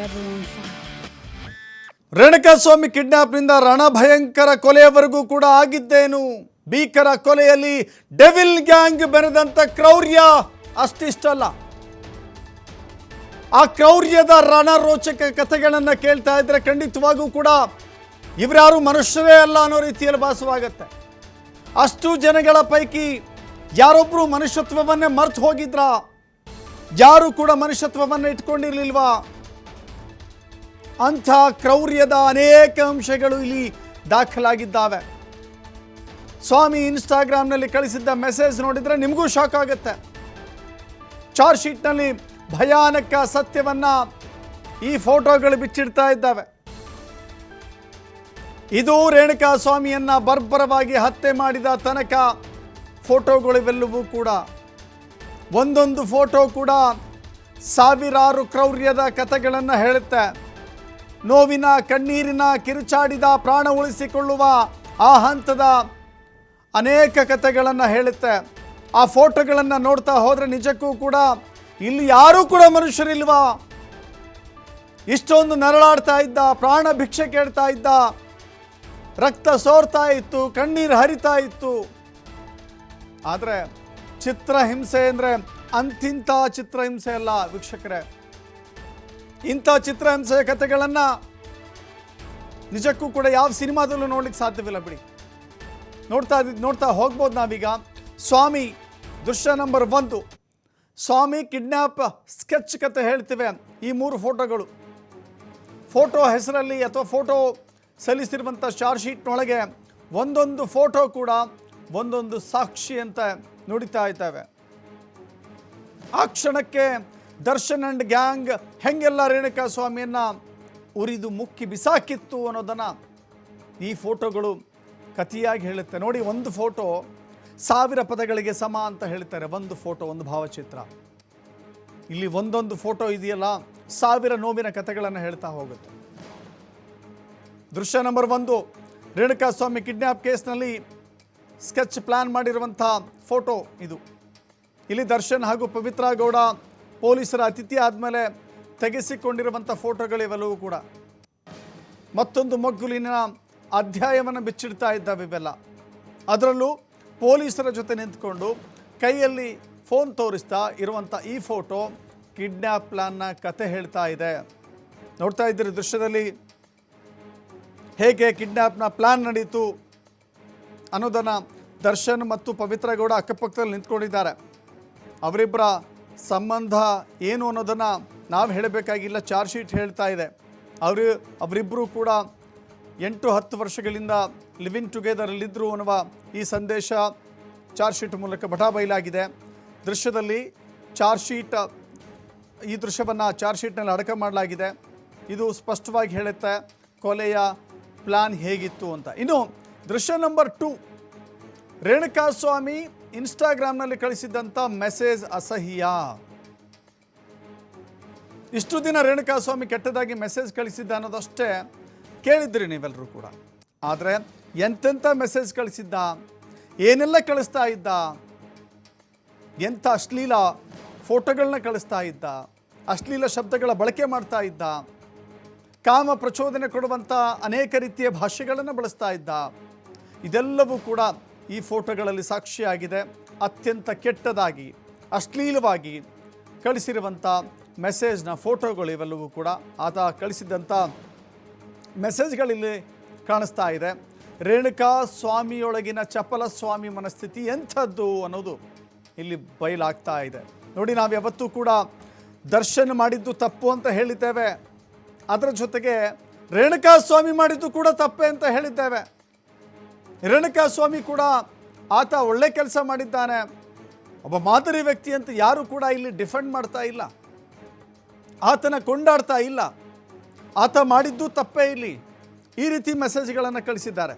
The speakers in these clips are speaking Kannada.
everyone fine. ರೇಣುಕಾಸ್ವಾಮಿ ಕಿಡ್ನಾಪ್ನಿಂದ ರಣಭಯಂಕರ ಕೊಲೆಯವರೆಗೂ ಕೂಡ ಆಗಿದ್ದೇನು? ಭೀಕರ ಕೊಲೆಯಲ್ಲಿ ಡೆವಿಲ್ ಗ್ಯಾಂಗ್ ಬೆರೆದಂತ ಕ್ರೌರ್ಯ ಅಷ್ಟಿಷ್ಟಲ್ಲ. ಆ ಕ್ರೌರ್ಯದ ರಣರೋಚಕ ಕಥೆಗಳನ್ನು ಕೇಳ್ತಾ ಇದ್ರೆ ಖಂಡಿತವಾಗೂ ಕೂಡ ಇವರ್ಯಾರು ಮನುಷ್ಯರೇ ಅಲ್ಲ ಅನ್ನೋ ರೀತಿಯಲ್ಲಿ ಭಾಸವಾಗತ್ತೆ. ಅಷ್ಟು ಜನಗಳ ಪೈಕಿ ಯಾರೊಬ್ಬರು ಮನುಷ್ಯತ್ವವನ್ನೇ ಮರ್ತು ಹೋಗಿದ್ರ? ಯಾರು ಕೂಡ ಮನುಷ್ಯತ್ವವನ್ನು ಇಟ್ಕೊಂಡಿರ್ಲಿಲ್ವಾ? ಅಂಥ ಕ್ರೌರ್ಯದ ಅನೇಕ ಅಂಶಗಳು ಇಲ್ಲಿ ದಾಖಲಾಗಿದ್ದಾವೆ. ಸ್ವಾಮಿ ಇನ್ಸ್ಟಾಗ್ರಾಮ್ನಲ್ಲಿ ಕಳಿಸಿದ್ದ ಮೆಸೇಜ್ ನೋಡಿದರೆ ನಿಮಗೂ ಶಾಕ್ ಆಗುತ್ತೆ. ಚಾರ್ಜ್ ಶೀಟ್ನಲ್ಲಿ ಭಯಾನಕ ಸತ್ಯವನ್ನ ಈ ಫೋಟೋಗಳು ಬಿಚ್ಚಿಡ್ತಾ ಇದ್ದಾವೆ. ಇದು ರೇಣುಕಾಸ್ವಾಮಿಯನ್ನ ಬರ್ಬರವಾಗಿ ಹತ್ಯೆ ಮಾಡಿದ ತನಕ ಫೋಟೋಗಳಿವೆಲ್ಲವೂ ಕೂಡ ಒಂದೊಂದು ಫೋಟೋ ಕೂಡ ಸಾವಿರಾರು ಕ್ರೌರ್ಯದ ಕಥೆಗಳನ್ನು ಹೇಳುತ್ತೆ. ನೋವಿನ ಕಣ್ಣೀರಿನ ಕಿರುಚಾಡಿದ ಪ್ರಾಣ ಉಳಿಸಿಕೊಳ್ಳುವ ಆ ಹಂತದ ಅನೇಕ ಕಥೆಗಳನ್ನು ಹೇಳುತ್ತೆ. ಆ ಫೋಟೋಗಳನ್ನು ನೋಡ್ತಾ ಹೋದರೆ ನಿಜಕ್ಕೂ ಕೂಡ ಇಲ್ಲಿ ಯಾರೂ ಕೂಡ ಮನುಷ್ಯರಿಲ್ವಾ? ಇಷ್ಟೊಂದು ನರಳಾಡ್ತಾ ಇದ್ದ, ಪ್ರಾಣ ಭಿಕ್ಷೆ ಕೇಳ್ತಾ ಇದ್ದ, ರಕ್ತ ಸೋರ್ತಾ ಇತ್ತು, ಕಣ್ಣೀರು ಹರಿತಾ ಇತ್ತು. ಆದರೆ ಚಿತ್ರಹಿಂಸೆ ಅಂದರೆ ಅಂತಿಂಥ ಚಿತ್ರಹಿಂಸೆ ಅಲ್ಲ ವೀಕ್ಷಕರೇ. ಇಂಥ ಚಿತ್ರಹಿಂಸೆಯ ಕಥೆಗಳನ್ನು ನಿಜಕ್ಕೂ ಕೂಡ ಯಾವ ಸಿನಿಮಾದಲ್ಲೂ ನೋಡ್ಲಿಕ್ಕೆ ಸಾಧ್ಯವಿಲ್ಲ ಬಿಡಿ. ನೋಡ್ತಾ ಹೋಗ್ಬೋದು ನಾವೀಗ. ಸ್ವಾಮಿ ದೃಶ್ಯ ನಂಬರ್ 1, ಸ್ವಾಮಿ ಕಿಡ್ನ್ಯಾಪ್ ಸ್ಕೆಚ್ ಕತೆ ಹೇಳ್ತಿವೆ ಈ 3 ಫೋಟೋಗಳು. ಫೋಟೋ ಹೆಸರಲ್ಲಿ ಅಥವಾ ಫೋಟೋ ಸಲ್ಲಿಸಿರುವಂಥ ಚಾರ್ಜ್ ಶೀಟ್ನೊಳಗೆ ಒಂದೊಂದು ಫೋಟೋ ಕೂಡ ಒಂದೊಂದು ಸಾಕ್ಷಿ ಅಂತ ನುಡಿತಾ ಇದ್ದಾವೆ. ಆ ಕ್ಷಣಕ್ಕೆ ದರ್ಶನ್ ಅಂಡ್ ಗ್ಯಾಂಗ್ ಹೆಂಗೆಲ್ಲ ರೇಣುಕಾಸ್ವಾಮಿಯನ್ನು ಉರಿದು ಮುಕ್ಕಿ ಬಿಸಾಕಿತ್ತು ಅನ್ನೋದನ್ನು ಈ ಫೋಟೋಗಳು ಕಥೆಯಾಗಿ ಹೇಳುತ್ತೆ. ನೋಡಿ, ಒಂದು ಫೋಟೋ 1000 ಪದಗಳಿಗೆ ಸಮ ಅಂತ ಹೇಳ್ತಾರೆ. ಒಂದು ಫೋಟೋ, ಒಂದು ಭಾವಚಿತ್ರ. ಇಲ್ಲಿ ಒಂದೊಂದು ಫೋಟೋ ಇದೆಯಲ್ಲ 1000 ನೋವಿನ ಕಥೆಗಳನ್ನು ಹೇಳ್ತಾ ಹೋಗುತ್ತೆ. ದೃಶ್ಯ ನಂಬರ್ 1, ರೇಣುಕಾಸ್ವಾಮಿ ಕಿಡ್ನ್ಯಾಪ್ ಕೇಸ್ನಲ್ಲಿ ಸ್ಕೆಚ್ ಪ್ಲಾನ್ ಮಾಡಿರುವಂಥ ಫೋಟೋ ಇದು. ಇಲ್ಲಿ ದರ್ಶನ್ ಹಾಗೂ ಪವಿತ್ರ ಗೌಡ ಪೊಲೀಸರ ಅತಿಥಿ ಆದಮೇಲೆ ತೆಗೆಸಿಕೊಂಡಿರುವಂಥ ಫೋಟೋಗಳಿವೆಲ್ಲವೂ ಕೂಡ ಮತ್ತೊಂದು ಮಗ್ಗುಲಿನ ಅಧ್ಯಾಯವನ್ನು ಬಿಚ್ಚಿಡ್ತಾ ಇದ್ದಾವೆ ಇವೆಲ್ಲ. ಅದರಲ್ಲೂ ಪೊಲೀಸರ ಜೊತೆ ನಿಂತ್ಕೊಂಡು ಕೈಯಲ್ಲಿ ಫೋನ್ ತೋರಿಸ್ತಾ ಇರುವಂಥ ಈ ಫೋಟೋ ಕಿಡ್ನ್ಯಾಪ್ ಪ್ಲಾನ್ನ ಕತೆ ಹೇಳ್ತಾ ಇದೆ. ನೋಡ್ತಾ ಇದ್ದೀರಿ ದೃಶ್ಯದಲ್ಲಿ ಹೇಗೆ ಕಿಡ್ನ್ಯಾಪ್ನ ಪ್ಲಾನ್ ನಡೀತು ಅನ್ನೋದನ್ನು ದರ್ಶನ್ ಮತ್ತು ಪವಿತ್ರ ಗೌಡ ಅಕ್ಕಪಕ್ಕದಲ್ಲಿ ನಿಂತ್ಕೊಂಡಿದ್ದಾರೆ. ಅವರಿಬ್ಬರ ಸಂಬಂಧ ಏನು ಅನ್ನೋದನ್ನು ನಾವು ಹೇಳಬೇಕಾಗಿಲ್ಲ, ಚಾರ್ಜ್ ಶೀಟ್ ಹೇಳ್ತಾ ಇದೆ. ಅವರಿಬ್ಬರು ಕೂಡ 8-10 ವರ್ಷಗಳಿಂದ ಲಿವಿಂಗ್ ಟುಗೆದರಲ್ಲಿದ್ದರು ಅನ್ನುವ ಈ ಸಂದೇಶ ಚಾರ್ಜ್ ಶೀಟ್ ಮೂಲಕ ಬಟಾಬೈಲಾಗಿದೆ. ದೃಶ್ಯದಲ್ಲಿ ಈ ದೃಶ್ಯವನ್ನು ಚಾರ್ಜ್ ಶೀಟ್ನಲ್ಲಿ ಅಡಕ ಮಾಡಲಾಗಿದೆ. ಇದು ಸ್ಪಷ್ಟವಾಗಿ ಹೇಳುತ್ತೆ ಕೊಲೆಯ ಪ್ಲಾನ್ ಹೇಗಿತ್ತು ಅಂತ. ಇನ್ನು ದೃಶ್ಯ ನಂಬರ್ 2, ರೇಣುಕಾಸ್ವಾಮಿ ಇನ್ಸ್ಟಾಗ್ರಾಮ್ನಲ್ಲಿ ಕಳಿಸಿದ್ದಂಥ ಮೆಸೇಜ್ ಅಸಹ್ಯ. ಇಷ್ಟು ದಿನ ರೇಣುಕಾಸ್ವಾಮಿ ಕೆಟ್ಟದಾಗಿ ಮೆಸೇಜ್ ಕಳಿಸಿದ್ದ ಅನ್ನೋದಷ್ಟೇ ಕೇಳಿದ್ರಿ ನೀವೆಲ್ಲರೂ ಕೂಡ. ಆದರೆ ಎಂತೆಂಥ ಮೆಸೇಜ್ ಕಳಿಸಿದ್ದ, ಏನೆಲ್ಲ ಕಳಿಸ್ತಾ ಇದ್ದ, ಎಂಥ ಅಶ್ಲೀಲ ಫೋಟೋಗಳನ್ನ ಕಳಿಸ್ತಾ ಇದ್ದ, ಅಶ್ಲೀಲ ಶಬ್ದಗಳ ಬಳಕೆ ಮಾಡ್ತಾ ಇದ್ದ, ಕಾಮ ಪ್ರಚೋದನೆ ಕೊಡುವಂಥ ಅನೇಕ ರೀತಿಯ ಭಾಷೆಗಳನ್ನು ಬಳಸ್ತಾ ಇದ್ದ. ಇದೆಲ್ಲವೂ ಕೂಡ ಈ ಫೋಟೋಗಳಲ್ಲಿ ಸಾಕ್ಷಿಯಾಗಿದೆ. ಅತ್ಯಂತ ಕೆಟ್ಟದಾಗಿ ಅಶ್ಲೀಲವಾಗಿ ಕಳಿಸಿರುವಂಥ ಮೆಸೇಜ್ನ ಫೋಟೋಗಳು ಇವೆಲ್ಲವೂ ಕೂಡ ಆತ ಕಳಿಸಿದಂಥ ಮೆಸೇಜ್ಗಳಿಲ್ಲಿ ಕಾಣಿಸ್ತಾ ಇದೆ. ರೇಣುಕಾಸ್ವಾಮಿಯೊಳಗಿನ ಚಪಲ ಸ್ವಾಮಿ ಮನಸ್ಥಿತಿ ಎಂಥದ್ದು ಅನ್ನೋದು ಇಲ್ಲಿ ಬಯಲಾಗ್ತಾ ಇದೆ. ನೋಡಿ, ನಾವು ಯಾವತ್ತೂ ಕೂಡ ದರ್ಶನ್ ಮಾಡಿದ್ದು ತಪ್ಪು ಅಂತ ಹೇಳಿದ್ದೇವೆ, ಅದರ ಜೊತೆಗೆ ರೇಣುಕಾಸ್ವಾಮಿ ಮಾಡಿದ್ದು ಕೂಡ ತಪ್ಪೆ ಅಂತ ಹೇಳಿದ್ದೇವೆ. ರೇಣುಕಾಸ್ವಾಮಿ ಕೂಡ ಆತ ಒಳ್ಳೆ ಕೆಲಸ ಮಾಡಿದ್ದಾನೆ, ಒಬ್ಬ ಮಾದರಿ ವ್ಯಕ್ತಿ ಅಂತ ಯಾರು ಕೂಡ ಇಲ್ಲಿ ಡಿಫೆಂಡ್ ಮಾಡ್ತಾ ಇಲ್ಲ, ಆತನ ಕೊಂಡಾಡ್ತಾ ಇಲ್ಲ. ಆತ ಮಾಡಿದ್ದು ತಪ್ಪೇ ಇಲ್ಲಿ. ಈ ರೀತಿ ಮೆಸೇಜ್ಗಳನ್ನು ಕಳಿಸಿದ್ದಾರೆ.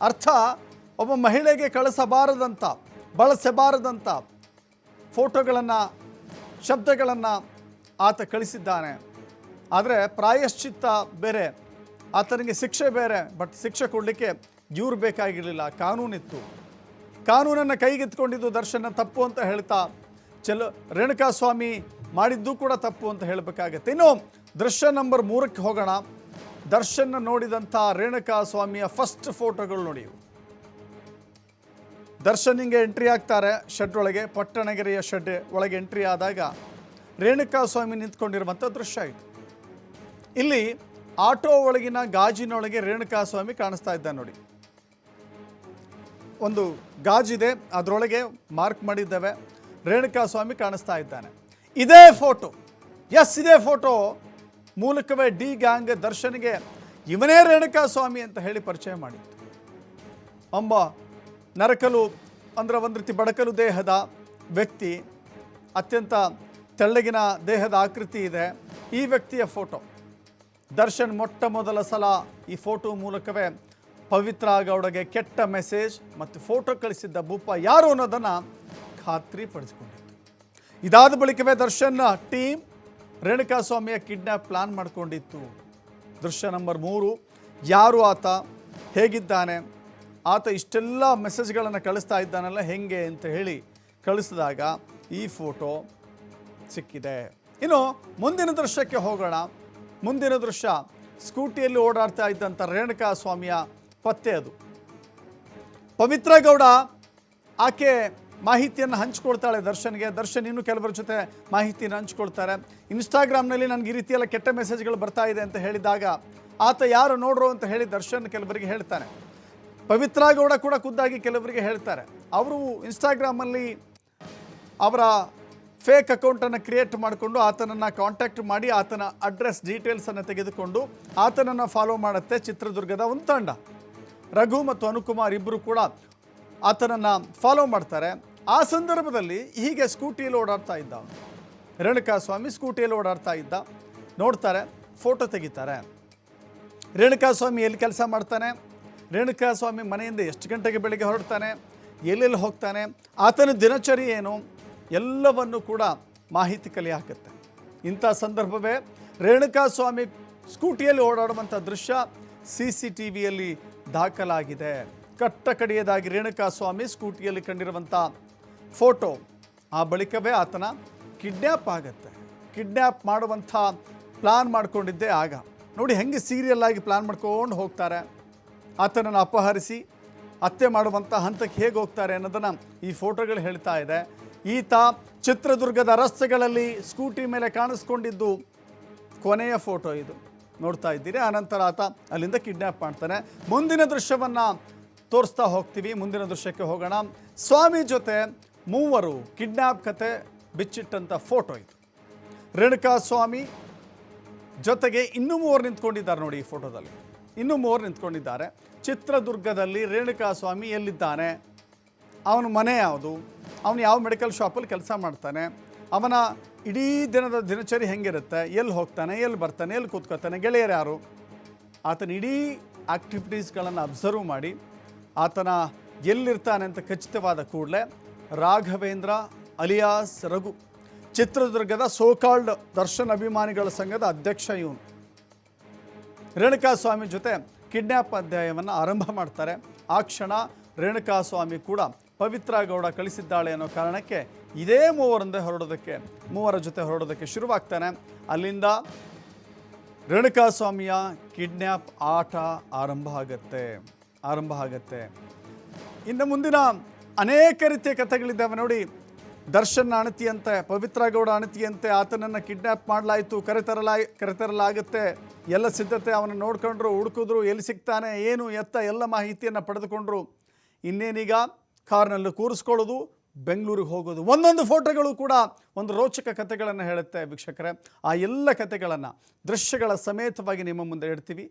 ಅರ್ಥ, ಒಬ್ಬ ಮಹಿಳೆಗೆ ಬಳಸಬಾರದಂಥ ಫೋಟೋಗಳನ್ನು, ಶಬ್ದಗಳನ್ನು ಆತ ಕಳಿಸಿದ್ದಾನೆ. ಆದರೆ ಪ್ರಾಯಶ್ಚಿತ್ತ ಬೇರೆ, ಆತನಿಗೆ ಶಿಕ್ಷೆ ಬೇರೆ. ಬಟ್ ಶಿಕ್ಷೆ ಕೊಡಲಿಕ್ಕೆ ಇವ್ರು ಬೇಕಾಗಿರಲಿಲ್ಲ, ಕಾನೂನಿತ್ತು. ಕಾನೂನನ್ನು ಕೈಗೆತ್ಕೊಂಡಿದ್ದು ದರ್ಶನ ತಪ್ಪು ಅಂತ ಹೇಳ್ತಾ ರೇಣುಕಾಸ್ವಾಮಿ ಮಾಡಿದ್ದು ಕೂಡ ತಪ್ಪು ಅಂತ ಹೇಳಬೇಕಾಗತ್ತೆ. ಇನ್ನು ದೃಶ್ಯ ನಂಬರ್ 3ಕ್ಕೆ ಹೋಗೋಣ. ದರ್ಶನ್ ನೋಡಿದಂಥ ರೇಣುಕಾಸ್ವಾಮಿಯ ಫಸ್ಟ್ ಫೋಟೋಗಳು ನೋಡಿ. ದರ್ಶನ್ ಹಿಂಗೆ ಎಂಟ್ರಿ ಆಗ್ತಾರೆ ಶೆಡ್ ಒಳಗೆ, ಪಟ್ಟಣಗೆರೆಯ ಶೆಡ್ ಒಳಗೆ ಎಂಟ್ರಿ ಆದಾಗ ರೇಣುಕಾಸ್ವಾಮಿ ನಿಂತ್ಕೊಂಡಿರುವಂಥ ದೃಶ್ಯ ಇದು. ಇಲ್ಲಿ ಆಟೋ ಒಳಗಿನ ಗಾಜಿನೊಳಗೆ ರೇಣುಕಾಸ್ವಾಮಿ ಕಾಣಿಸ್ತಾ ಇದ್ದ ನೋಡಿ. ಒಂದು ಗಾಜಿದೆ, ಅದರೊಳಗೆ ಮಾರ್ಕ್ ಮಾಡಿದ್ದೇವೆ, ರೇಣುಕಾಸ್ವಾಮಿ ಕಾಣಿಸ್ತಾ ಇದ್ದಾನೆ. ಇದೇ ಫೋಟೋ, ಇದೇ ಫೋಟೋ ಮೂಲಕವೇ ಡಿ ಗ್ಯಾಂಗ್ ದರ್ಶನ್ಗೆ ಇವನೇ ರೇಣುಕಾಸ್ವಾಮಿ ಅಂತ ಹೇಳಿ ಪರಿಚಯ ಮಾಡಿತ್ತು. ನರಕಲು ಅಂದರೆ ಒಂದು ರೀತಿ ಬಡಕಲು ದೇಹದ ವ್ಯಕ್ತಿ, ಅತ್ಯಂತ ತೆಳ್ಳಗಿನ ದೇಹದ ಆಕೃತಿ ಇದೆ. ಈ ವ್ಯಕ್ತಿಯ ಫೋಟೋ ದರ್ಶನ್ ಮೊಟ್ಟ ಮೊದಲ ಸಲ ಈ ಫೋಟೋ ಮೂಲಕವೇ ಪವಿತ್ರ ಗೌಡಗೆ ಕೆಟ್ಟ ಮೆಸೇಜ್ ಮತ್ತು ಫೋಟೋ ಕಳಿಸಿದ್ದ ಭೂಪ ಯಾರು ಅನ್ನೋದನ್ನು ಖಾತ್ರಿಪಡಿಸಿಕೊಂಡಿತ್ತು. ಇದಾದ ಬಳಿಕವೇ ದರ್ಶನ್ ಟೀಮ್ ರೇಣುಕಾಸ್ವಾಮಿಯ ಕಿಡ್ನ್ಯಾಪ್ ಪ್ಲಾನ್ ಮಾಡಿಕೊಂಡಿತ್ತು. ದೃಶ್ಯ ನಂಬರ್ 3, ಯಾರು ಆತ, ಹೇಗಿದ್ದಾನೆ, ಆತ ಇಷ್ಟೆಲ್ಲ ಮೆಸೇಜ್ಗಳನ್ನು ಕಳಿಸ್ತಾ ಇದ್ದಾನಲ್ಲ ಹೆಂಗೆ ಅಂತ ಹೇಳಿ ಕಳಿಸಿದಾಗ ಈ ಫೋಟೋ ಸಿಕ್ಕಿದೆ. ಇನ್ನು ಮುಂದಿನ ದೃಶ್ಯಕ್ಕೆ ಹೋಗೋಣ. ಮುಂದಿನ ದೃಶ್ಯ ಸ್ಕೂಟಿಯಲ್ಲಿ ಓಡಾಡ್ತಾ ಇದ್ದಂಥ ರೇಣುಕಾಸ್ವಾಮಿಯ ಪತ್ತೆ. ಅದು ಪವಿತ್ರ ಗೌಡ ಆಕೆ ಮಾಹಿತಿಯನ್ನು ಹಂಚ್ಕೊಳ್ತಾಳೆ ದರ್ಶನ್ಗೆ. ದರ್ಶನ್ ಇನ್ನೂ ಕೆಲವರ ಜೊತೆ ಮಾಹಿತಿಯನ್ನು ಹಂಚ್ಕೊಳ್ತಾರೆ. ಇನ್ಸ್ಟಾಗ್ರಾಮ್ನಲ್ಲಿ ನನಗೆ ಈ ರೀತಿಯೆಲ್ಲ ಕೆಟ್ಟ ಮೆಸೇಜ್ಗಳು ಬರ್ತಾ ಇದೆ ಅಂತ ಹೇಳಿದಾಗ ಆತ ಯಾರು ನೋಡ್ರು ಅಂತ ಹೇಳಿ ದರ್ಶನ್ ಕೆಲವರಿಗೆ ಹೇಳ್ತಾನೆ. ಪವಿತ್ರ ಗೌಡ ಕೂಡ ಖುದ್ದಾಗಿ ಕೆಲವರಿಗೆ ಹೇಳ್ತಾರೆ. ಅವರು ಇನ್ಸ್ಟಾಗ್ರಾಮಲ್ಲಿ ಅವರ ಫೇಕ್ ಅಕೌಂಟನ್ನು ಕ್ರಿಯೇಟ್ ಮಾಡಿಕೊಂಡು ಆತನನ್ನು ಕಾಂಟ್ಯಾಕ್ಟ್ ಮಾಡಿ ಆತನ ಅಡ್ರೆಸ್ ಡೀಟೇಲ್ಸನ್ನು ತೆಗೆದುಕೊಂಡು ಆತನನ್ನು ಫಾಲೋ ಮಾಡುತ್ತೆ ಚಿತ್ರದುರ್ಗದ ಒಂದು ತಂಡ. ರಘು ಮತ್ತು ಅನುಕುಮಾರ್ ಇಬ್ಬರು ಕೂಡ ಆತನನ್ನು ಫಾಲೋ ಮಾಡ್ತಾರೆ. ಆ ಸಂದರ್ಭದಲ್ಲಿ ಹೀಗೆ ಸ್ಕೂಟಿಯಲ್ಲಿ ಓಡಾಡ್ತಾ ಇದ್ದ ರೇಣುಕಾಸ್ವಾಮಿ, ಸ್ಕೂಟಿಯಲ್ಲಿ ಓಡಾಡ್ತಾ ಇದ್ದ. ನೋಡ್ತಾರೆ, ಫೋಟೋ ತೆಗಿತಾರೆ. ರೇಣುಕಾಸ್ವಾಮಿ ಎಲ್ಲಿ ಕೆಲಸ ಮಾಡ್ತಾನೆ, ರೇಣುಕಾಸ್ವಾಮಿ ಮನೆಯಿಂದ ಎಷ್ಟು ಗಂಟೆಗೆ ಬೆಳಿಗ್ಗೆ ಹೊರಡ್ತಾನೆ, ಎಲ್ಲೆಲ್ಲಿ ಹೋಗ್ತಾನೆ, ಆತನ ದಿನಚರಿ ಏನು, ಎಲ್ಲವನ್ನು ಕೂಡ ಮಾಹಿತಿ ಕಲೆ ಹಾಕುತ್ತೆ. ಇಂಥ ಸಂದರ್ಭವೇ ರೇಣುಕಾಸ್ವಾಮಿ ಸ್ಕೂಟಿಯಲ್ಲಿ ಓಡಾಡುವಂಥ ದೃಶ್ಯ CCTVಯಲ್ಲಿ ದಾಖಲಾಗಿದೆ. ಕಟ್ಟ ಕಡೆಯದಾಗಿ ರೇಣುಕಾಸ್ವಾಮಿ ಸ್ಕೂಟಿಯಲ್ಲಿ ಕಂಡಿರುವಂಥ ಫೋಟೋ. ಆ ಬಳಿಕವೇ ಆತನ ಕಿಡ್ನ್ಯಾಪ್ ಆಗುತ್ತೆ. ಕಿಡ್ನ್ಯಾಪ್ ಮಾಡುವಂಥ ಪ್ಲಾನ್ ಮಾಡ್ಕೊಂಡಿದ್ದೆ ಆಗ. ನೋಡಿ ಹೆಂಗೆ ಸೀರಿಯಲ್ ಆಗಿ ಪ್ಲಾನ್ ಮಾಡ್ಕೊಂಡು ಹೋಗ್ತಾರೆ. ಆತನನ್ನು ಅಪಹರಿಸಿ ಹತ್ಯೆ ಮಾಡುವಂಥ ಹಂತಕ್ಕೆ ಹೇಗೆ ಹೋಗ್ತಾರೆ ಅನ್ನೋದನ್ನು ಈ ಫೋಟೋಗಳು ಹೇಳ್ತಾ ಇದೆ. ಈತ ಚಿತ್ರದುರ್ಗದ ರಸ್ತೆಗಳಲ್ಲಿ ಸ್ಕೂಟಿ ಮೇಲೆ ಕಾಣಿಸ್ಕೊಂಡಿದ್ದು ಕೊನೆಯ ಫೋಟೋ ಇದು ನೋಡ್ತಾ ಇದ್ದೀರಿ. ಆನಂತರ ಆತ ಅಲ್ಲಿಂದ ಕಿಡ್ನ್ಯಾಪ್ ಮಾಡ್ತಾನೆ. ಮುಂದಿನ ದೃಶ್ಯವನ್ನು ತೋರಿಸ್ತಾ ಹೋಗ್ತೀವಿ. ಮುಂದಿನ ದೃಶ್ಯಕ್ಕೆ ಹೋಗೋಣ. ಸ್ವಾಮಿ ಜೊತೆ ಮೂವರು ಕಿಡ್ನ್ಯಾಪ್ ಕತೆ ಬಿಚ್ಚಿಟ್ಟಂಥ ಫೋಟೋ ಇದು. ರೇಣುಕಾಸ್ವಾಮಿ ಜೊತೆಗೆ ಇನ್ನೂ ಮೂವರು ನಿಂತ್ಕೊಂಡಿದ್ದಾರೆ ನೋಡಿ. ಈ ಫೋಟೋದಲ್ಲಿ ಇನ್ನೂ ಮೂವರು ನಿಂತ್ಕೊಂಡಿದ್ದಾರೆ. ಚಿತ್ರದುರ್ಗದಲ್ಲಿ ರೇಣುಕಾಸ್ವಾಮಿ ಎಲ್ಲಿದ್ದಾನೆ, ಅವನ ಮನೆ ಯಾವುದು, ಅವನು ಯಾವ ಮೆಡಿಕಲ್ ಶಾಪಲ್ಲಿ ಕೆಲಸ ಮಾಡ್ತಾನೆ, ಅವನ ಇಡೀ ದಿನದ ದಿನಚರಿ ಹೆಂಗಿರುತ್ತೆ, ಎಲ್ಲಿ ಹೋಗ್ತಾನೆ, ಎಲ್ಲಿ ಬರ್ತಾನೆ, ಎಲ್ಲಿ ಕೂತ್ಕೋತಾನೆ, ಗೆಳೆಯರು ಯಾರು, ಆತನ ಇಡೀ ಆ್ಯಕ್ಟಿವಿಟೀಸ್ಗಳನ್ನು ಅಬ್ಸರ್ವ್ ಮಾಡಿ ಆತನ ಎಲ್ಲಿರ್ತಾನೆ ಅಂತ ಖಚಿತವಾದ ಕೂಡಲೇ ರಾಘವೇಂದ್ರ ಅಲಿಯಾಸ್ ರಘು, ಚಿತ್ರದುರ್ಗದ ಸೋಕಾಲ್ಡ್ ದರ್ಶನ್ ಅಭಿಮಾನಿಗಳ ಸಂಘದ ಅಧ್ಯಕ್ಷ ಇವನು, ರೇಣುಕಾಸ್ವಾಮಿ ಜೊತೆ ಕಿಡ್ನ್ಯಾಪ್ ಅಧ್ಯಾಯವನ್ನು ಆರಂಭ ಮಾಡ್ತಾರೆ. ಆ ಕ್ಷಣ ರೇಣುಕಾಸ್ವಾಮಿ ಕೂಡ ಪವಿತ್ರ ಗೌಡ ಕಳಿಸಿದ್ದಾಳೆ ಅನ್ನೋ ಕಾರಣಕ್ಕೆ ಇದೇ ಮೂವರ ಜೊತೆ ಹೊರಡೋದಕ್ಕೆ ಶುರುವಾಗ್ತಾನೆ. ಅಲ್ಲಿಂದ ರೇಣುಕಾಸ್ವಾಮಿಯ ಕಿಡ್ನ್ಯಾಪ್ ಆಟ ಆರಂಭ ಆಗುತ್ತೆ. ಇನ್ನು ಮುಂದಿನ ಅನೇಕ ರೀತಿಯ ಕಥೆಗಳಿದ್ದಾವೆ ನೋಡಿ. ದರ್ಶನ್ ಅಣತಿಯಂತೆ, ಪವಿತ್ರ ಗೌಡ ಅಣತಿಯಂತೆ ಆತನನ್ನು ಕಿಡ್ನ್ಯಾಪ್ ಮಾಡಲಾಯಿತು, ಕರೆತರಲಾಗುತ್ತೆ, ಎಲ್ಲ ಸಿದ್ಧತೆ, ಅವನ ನೋಡ್ಕೊಂಡ್ರು, ಹುಡುಕಿದ್ರು, ಎಲ್ಲಿ ಸಿಗ್ತಾನೆ, ಏನು ಎತ್ತ ಎಲ್ಲ ಮಾಹಿತಿಯನ್ನು ಪಡೆದುಕೊಂಡ್ರು. ಇನ್ನೇನೀಗ ಕಾರ್ನಲ್ಲಿ ಕೂರಿಸ್ಕೊಳ್ಳೋದು, ಬೆಂಗಳೂರಿಗೆ ಹೋಗೋದು. ಒಂದೊಂದು ಫೋಟೋಗಳು ಕೂಡ ಒಂದು ರೋಚಕ ಕಥೆಗಳನ್ನು ಹೇಳುತ್ತೆ ವೀಕ್ಷಕರೇ. ಆ ಎಲ್ಲ ಕಥೆಗಳನ್ನು ದೃಶ್ಯಗಳ ಸಮೇತವಾಗಿ ನಿಮ್ಮ ಮುಂದೆ ಇಡ್ತೀವಿ.